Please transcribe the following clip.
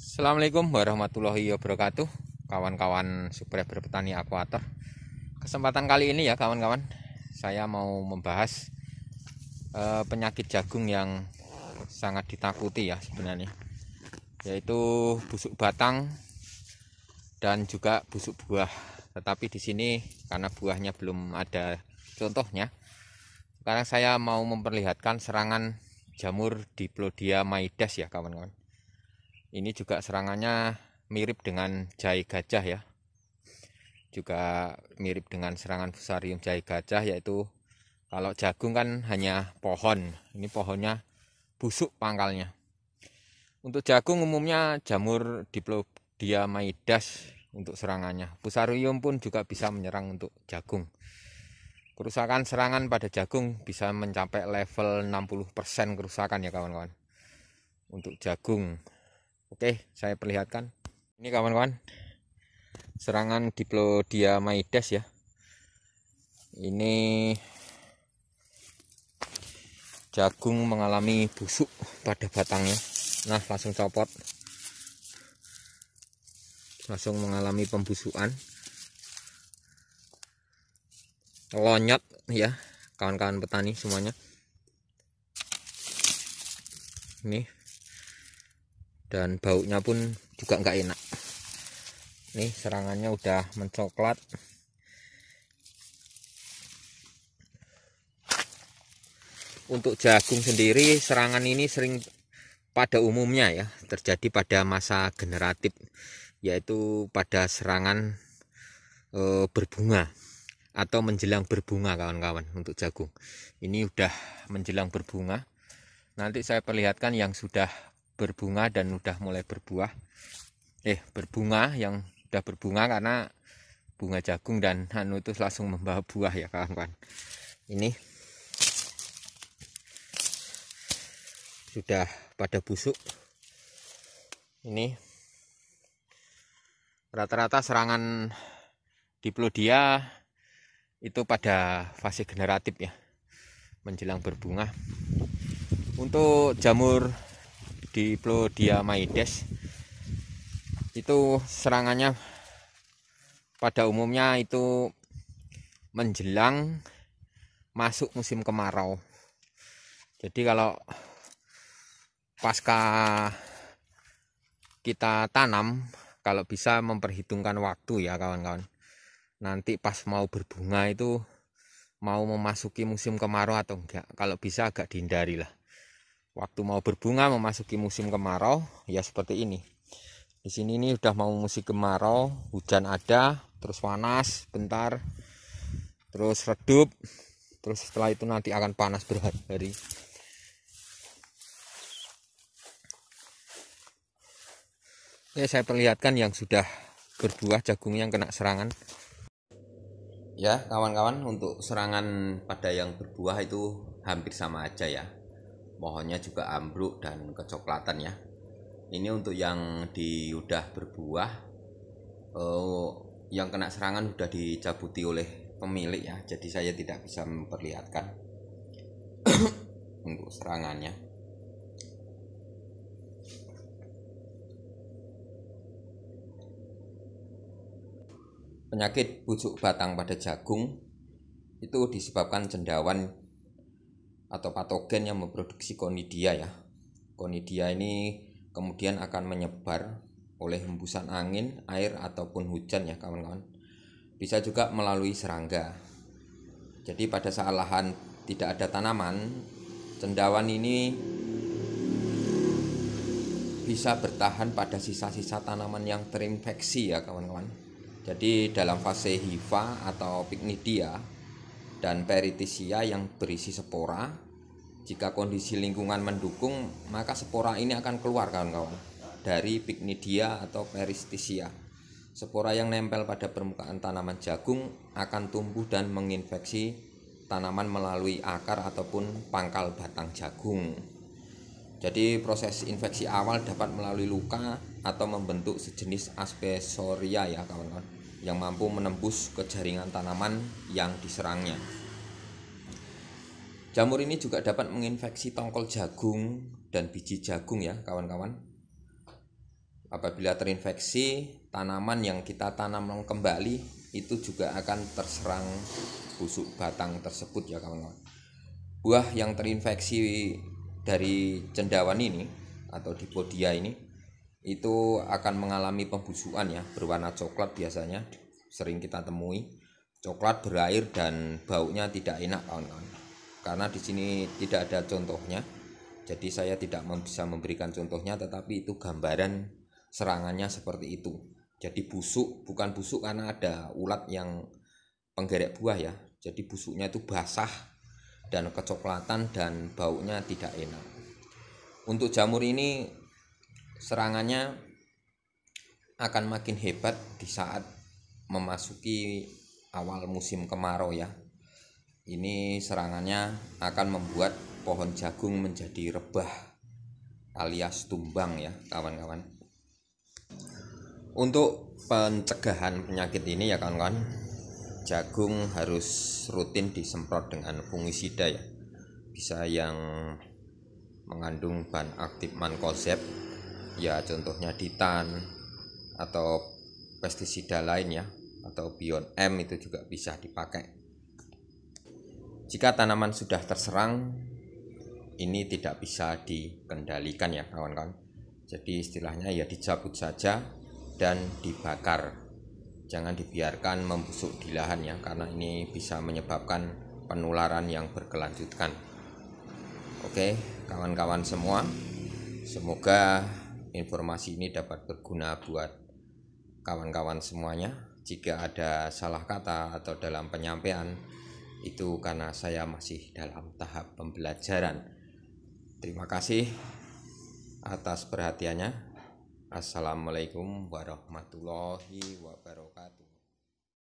Assalamualaikum warahmatullahi wabarakatuh, kawan-kawan subscriber petani akuator. Kesempatan kali ini ya kawan-kawan, saya mau membahas penyakit jagung yang sangat ditakuti ya sebenarnya, yaitu busuk batang dan juga busuk buah. Tetapi di sini karena buahnya belum ada contohnya, sekarang saya mau memperlihatkan serangan jamur Diplodia maidas ya kawan-kawan. Ini juga serangannya mirip dengan jahe gajah ya. Juga mirip dengan serangan fusarium jahe gajah, yaitu kalau jagung kan hanya pohon. Ini pohonnya busuk pangkalnya. Untuk jagung umumnya jamur Diplodia maidas untuk serangannya. Fusarium pun juga bisa menyerang untuk jagung. Kerusakan serangan pada jagung bisa mencapai level 60% kerusakan ya kawan-kawan. Untuk jagung. Oke, saya perlihatkan. Ini kawan-kawan, serangan Diplodia maidas ya. Ini jagung mengalami busuk pada batangnya. Nah, langsung copot. Langsung mengalami pembusukan. Lonyot ya, kawan-kawan petani semuanya. Ini. Dan baunya pun juga nggak enak. Nih serangannya udah mencoklat. Untuk jagung sendiri serangan ini sering pada umumnya ya terjadi pada masa generatif, yaitu pada serangan berbunga atau menjelang berbunga kawan-kawan. Untuk jagung ini udah menjelang berbunga. Nanti saya perlihatkan yang sudah berbunga dan udah mulai berbuah. Berbunga, yang udah berbunga karena bunga jagung dan itu langsung membawa buah ya kawan-kawan. Ini sudah pada busuk. Ini rata-rata serangan Diplodia itu pada fase generatif ya, menjelang berbunga. Untuk jamur Diplodia maidas itu serangannya pada umumnya itu menjelang masuk musim kemarau. Jadi kalau pasca kita tanam, kalau bisa memperhitungkan waktu ya kawan-kawan. Nanti pas mau berbunga itu mau memasuki musim kemarau atau enggak. Kalau bisa agak dihindari lah. Waktu mau berbunga memasuki musim kemarau ya seperti ini. Di sini ini udah mau musim kemarau, hujan ada, terus panas bentar, terus redup, terus setelah itu nanti akan panas berhari-hari. Oke, saya perlihatkan yang sudah berbuah jagung yang kena serangan. Ya kawan-kawan, untuk serangan pada yang berbuah itu hampir sama aja ya. Pohonnya juga ambruk dan kecoklatan ya. Ini untuk yang udah berbuah, yang kena serangan sudah dicabuti oleh pemilik ya. Jadi saya tidak bisa memperlihatkan untuk serangannya. Penyakit busuk batang pada jagung itu disebabkan cendawan atau patogen yang memproduksi Conidia ya. Conidia ini kemudian akan menyebar oleh hembusan angin, air ataupun hujan ya kawan-kawan. Bisa juga melalui serangga. Jadi pada saat lahan tidak ada tanaman, cendawan ini bisa bertahan pada sisa-sisa tanaman yang terinfeksi ya kawan-kawan. Jadi dalam fase hifa atau pycnidia dan perithisia yang berisi spora, jika kondisi lingkungan mendukung, maka spora ini akan keluar kawan-kawan dari pycnidia atau perithisia. Spora yang nempel pada permukaan tanaman jagung akan tumbuh dan menginfeksi tanaman melalui akar ataupun pangkal batang jagung. Jadi proses infeksi awal dapat melalui luka atau membentuk sejenis aspesoria ya kawan-kawan, yang mampu menembus ke jaringan tanaman yang diserangnya. Jamur ini juga dapat menginfeksi tongkol jagung dan biji jagung ya kawan-kawan. Apabila terinfeksi, tanaman yang kita tanam kembali itu juga akan terserang busuk batang tersebut ya kawan-kawan. Buah yang terinfeksi dari cendawan ini atau dipodia ini itu akan mengalami pembusukan ya, berwarna coklat biasanya sering kita temui, coklat berair dan baunya tidak enak kawan-kawan. Karena di sini tidak ada contohnya, jadi saya tidak bisa memberikan contohnya, tetapi itu gambaran serangannya seperti itu. Jadi busuk, bukan busuk karena ada ulat yang penggerek buah ya, jadi busuknya itu basah dan kecoklatan dan baunya tidak enak. Untuk jamur ini serangannya akan makin hebat di saat memasuki awal musim kemarau ya. Ini serangannya akan membuat pohon jagung menjadi rebah alias tumbang ya kawan-kawan. Untuk pencegahan penyakit ini ya kawan-kawan, jagung harus rutin disemprot dengan fungisida ya. Bisa yang mengandung bahan aktif mancozeb ya, contohnya ditan atau pestisida lain ya, atau Bion M itu juga bisa dipakai. Jika tanaman sudah terserang, ini tidak bisa dikendalikan ya kawan-kawan. Jadi istilahnya ya dicabut saja dan dibakar. Jangan dibiarkan membusuk di lahan ya, karena ini bisa menyebabkan penularan yang berkelanjutan. Oke, kawan-kawan semua, semoga informasi ini dapat berguna buat kawan-kawan semuanya. Jika ada salah kata atau dalam penyampaian, itu karena saya masih dalam tahap pembelajaran. Terima kasih atas perhatiannya. Assalamualaikum warahmatullahi wabarakatuh.